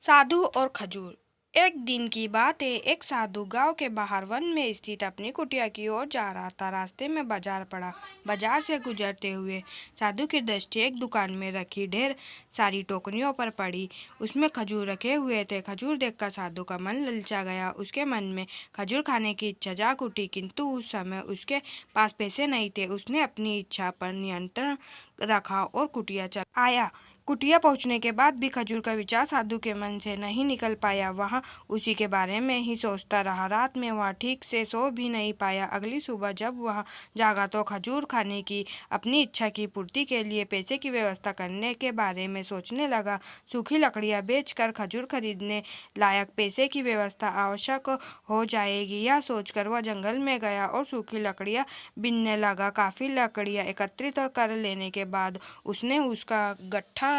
साधु और खजूर। एक दिन की बात है। एक साधु गांव के बाहर वन में स्थित अपनी कुटिया की ओर जा रहा था। रास्ते में बाजार पड़ा। बाजार से गुजरते हुए साधु की दृष्टि एक दुकान में रखी ढेर सारी टोकरियों पर पड़ी। उसमें खजूर रखे हुए थे। खजूर देखकर साधु का मन ललचा गया। उसके मन में खजूर खाने की इच्छा जाग उठी, किंतु उस समय उसके पास पैसे नहीं थे। उसने अपनी इच्छा पर नियंत्रण रखा और कुटिया चला आया। कुटिया पहुंचने के बाद भी खजूर का विचार साधु के मन से नहीं निकल पाया। वह उसी के बारे में ही सोचता रहा। रात में वह ठीक से सो भी नहीं पाया। अगली सुबह जब वह जागा तो खजूर खाने की अपनी इच्छा की पूर्ति के लिए पैसे की व्यवस्था करने के बारे में सोचने लगा। सूखी लकड़ियां बेचकर खजूर खरीदने लायक पैसे की व्यवस्था आवश्यक हो जाएगी, यह सोचकर वह जंगल में गया और सूखी लकड़ियां बीनने लगा। काफी लकड़ियां एकत्रित कर लेने के बाद उसने उसका गट्ठा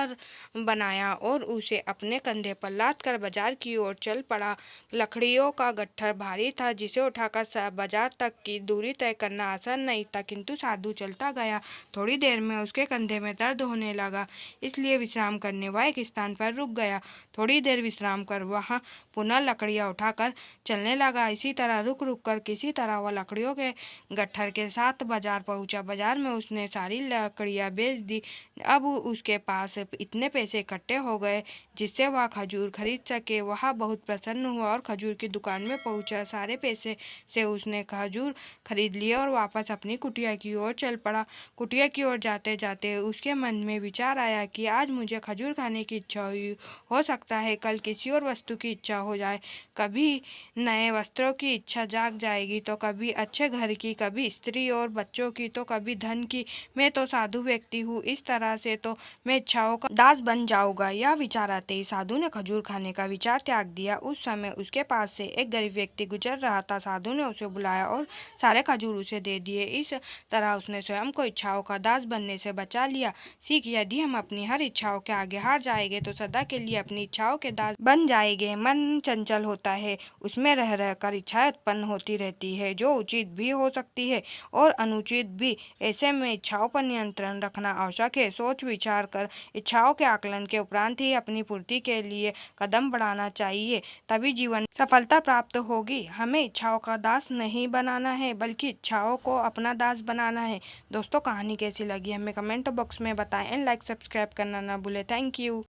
बनाया और उसे अपने कंधे पर लाद कर बाजार की ओर चल पड़ा। लकड़ियों का गट्ठर भारी था, जिसे उठाकर बाजार तक की दूरी तय करना आसान नहीं था, किंतु साधु चलता गया। थोड़ी देर में उसके कंधे में दर्द होने लगा, इसलिए विश्राम करने वह एक स्थान पर रुक गया। थोड़ी देर विश्राम कर वह पुनः लकड़ियां उठाकर चलने लगा। इसी तरह रुक रुक कर किसी तरह वह लकड़ियों के गट्ठर के साथ बाजार पहुंचा। बाजार में उसने सारी लकड़ियां बेच दी। अब उसके पास इतने पैसे इकट्ठे हो गए जिससे वह खजूर खरीद सके। वह बहुत प्रसन्न हुआ और खजूर की दुकान में पहुंचा। सारे पैसे से उसने खजूर खरीद लिए और वापस अपनी कुटिया की ओर चल पड़ा। कुटिया की ओर जाते जाते उसके मन में विचार आया कि आज मुझे खजूर खाने की इच्छा हुई, हो सकता है कल किसी और वस्तु की इच्छा हो जाए। कभी नए वस्त्रों की इच्छा जाग जाएगी, तो कभी अच्छे घर की, कभी स्त्री और बच्चों की, तो कभी धन की। मैं तो साधु व्यक्ति हूँ, इस तरह से तो मैं इच्छाओं का दास बन जाऊंगा। यह विचार आते ही साधु ने खजूर खाने का विचार त्याग दिया। उस समय उसके पास से एक गरीब व्यक्ति गुजर रहा था। साधु ने उसे बुलाया और सारे खजूर उसे दे दिए। इस तरह उसने स्वयं को इच्छाओं का दास बनने से बचा लिया। सीख, यदि हम अपनी हर इच्छाओं के आगे हार जाएंगे तो सदा के लिए अपनी इच्छाओं के दास बन जाएंगे। मन चंचल होता है, उसमें रह रहकर इच्छाएं उत्पन्न होती रहती है, जो उचित भी हो सकती है और अनुचित भी। ऐसे में इच्छाओं पर नियंत्रण रखना आवश्यक है। सोच विचार कर इच्छाओं के आकलन के उपरांत ही अपनी पूर्ति के लिए कदम बढ़ाना चाहिए, तभी जीवन सफलता प्राप्त होगी। हमें इच्छाओं का दास नहीं बनाना है, बल्कि इच्छाओं को अपना दास बनाना है। दोस्तों, कहानी कैसी लगी हमें कमेंट बॉक्स में बताएं। लाइक सब्सक्राइब करना ना भूलें। Thank you.